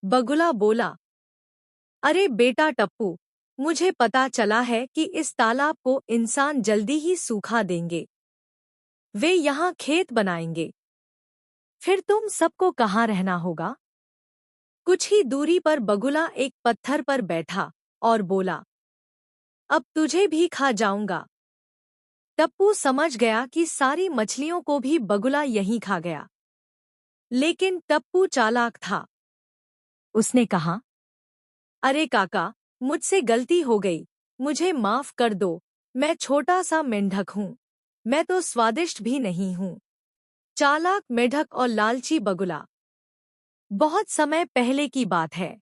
बगुला बोला, अरे बेटा टप्पू, मुझे पता चला है कि इस तालाब को इंसान जल्दी ही सूखा देंगे। वे यहाँ खेत बनाएंगे। फिर तुम सबको कहाँ रहना होगा? कुछ ही दूरी पर बगुला एक पत्थर पर बैठा और बोला, अब तुझे भी खा जाऊंगा। टप्पू समझ गया कि सारी मछलियों को भी बगुला यहीं खा गया। लेकिन टप्पू चालाक था। उसने कहा, अरे काका, मुझसे गलती हो गई, मुझे माफ कर दो। मैं छोटा सा मेंढक हूँ। मैं तो स्वादिष्ट भी नहीं हूँ। चालाक मेढक और लालची बगुला। बहुत समय पहले की बात है।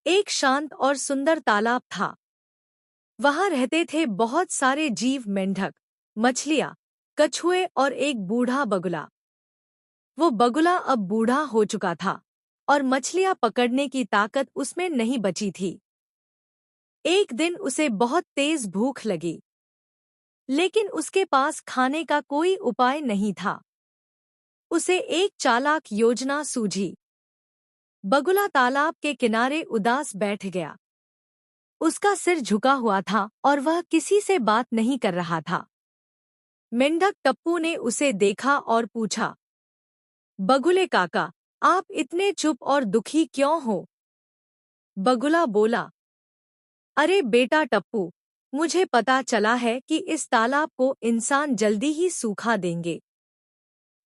एक शांत और सुंदर तालाब था। वहां रहते थे बहुत सारे जीव, मेंढक, मछलियां, कछुए और एक बूढ़ा बगुला। वो बगुला अब बूढ़ा हो चुका था और मछलियां पकड़ने की ताकत उसमें नहीं बची थी। एक दिन उसे बहुत तेज भूख लगी, लेकिन उसके पास खाने का कोई उपाय नहीं था। उसे एक चालाक योजना सूझी। बगुला तालाब के किनारे उदास बैठ गया। उसका सिर झुका हुआ था और वह किसी से बात नहीं कर रहा था। मेंढक टप्पू ने उसे देखा और पूछा, बगुले काका, आप इतने चुप और दुखी क्यों हो? बगुला बोला, अरे बेटा टप्पू, मुझे पता चला है कि इस तालाब को इंसान जल्दी ही सूखा देंगे।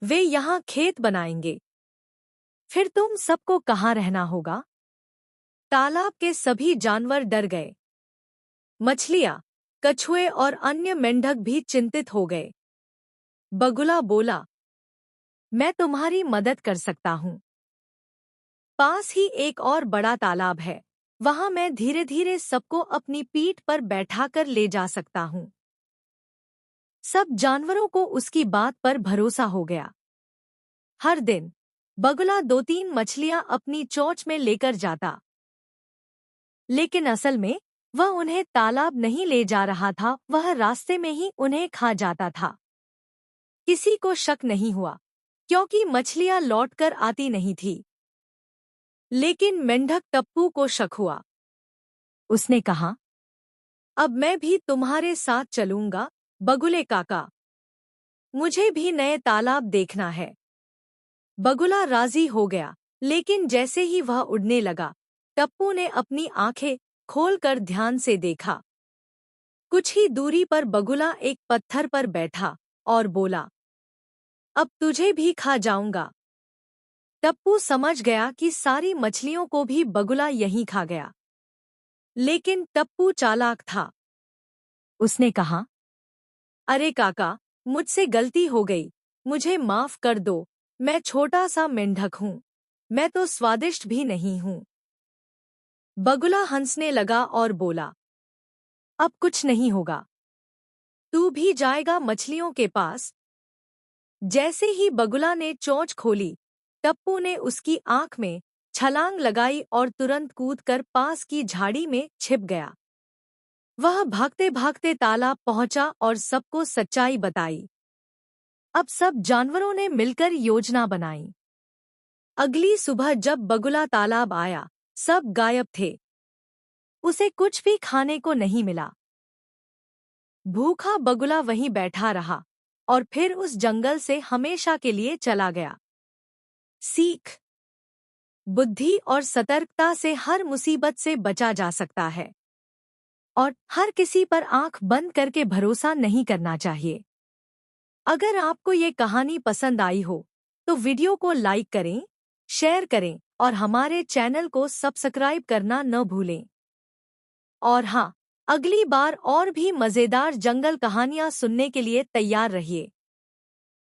वे यहाँ खेत बनाएंगे। फिर तुम सबको कहाँ रहना होगा? तालाब के सभी जानवर डर गए। मछलियाँ, कछुए और अन्य मेंढक भी चिंतित हो गए। बगुला बोला, मैं तुम्हारी मदद कर सकता हूँ। पास ही एक और बड़ा तालाब है। वहां मैं धीरे धीरे सबको अपनी पीठ पर बैठाकर ले जा सकता हूँ। सब जानवरों को उसकी बात पर भरोसा हो गया। हर दिन बगुला 2-3 मछलियां अपनी चोंच में लेकर जाता। लेकिन असल में वह उन्हें तालाब नहीं ले जा रहा था, वह रास्ते में ही उन्हें खा जाता था। किसी को शक नहीं हुआ, क्योंकि मछलियां लौटकर आती नहीं थी। लेकिन मेंढक टप्पू को शक हुआ। उसने कहा, अब मैं भी तुम्हारे साथ चलूंगा, बगुले काका। मुझे भी नए तालाब देखना है। बगुला राजी हो गया, लेकिन जैसे ही वह उड़ने लगा, टप्पू ने अपनी आंखें खोलकर ध्यान से देखा। कुछ ही दूरी पर बगुला एक पत्थर पर बैठा और बोला, अब तुझे भी खा जाऊंगा। टप्पू समझ गया कि सारी मछलियों को भी बगुला यहीं खा गया। लेकिन टप्पू चालाक था। उसने कहा, अरे काका, मुझसे गलती हो गई, मुझे माफ कर दो। मैं छोटा सा मेंढक हूँ। मैं तो स्वादिष्ट भी नहीं हूँ। बगुला हंसने लगा और बोला, अब कुछ नहीं होगा। तू भी जाएगा मछलियों के पास। जैसे ही बगुला ने चोंच खोली, टप्पू ने उसकी आंख में छलांग लगाई और तुरंत कूदकर पास की झाड़ी में छिप गया। वह भागते भागते तालाब पहुंचा और सबको सच्चाई बताई। अब सब जानवरों ने मिलकर योजना बनाई। अगली सुबह जब बगुला तालाब आया, सब गायब थे। उसे कुछ भी खाने को नहीं मिला। भूखा बगुला वहीं बैठा रहा और फिर उस जंगल से हमेशा के लिए चला गया। सीख: बुद्धि और सतर्कता से हर मुसीबत से बचा जा सकता है और हर किसी पर आंख बंद करके भरोसा नहीं करना चाहिए। अगर आपको ये कहानी पसंद आई हो तो वीडियो को लाइक करें, शेयर करें और हमारे चैनल को सब्सक्राइब करना न भूलें। और हाँ, अगली बार और भी मज़ेदार जंगल कहानियाँ सुनने के लिए तैयार रहिए।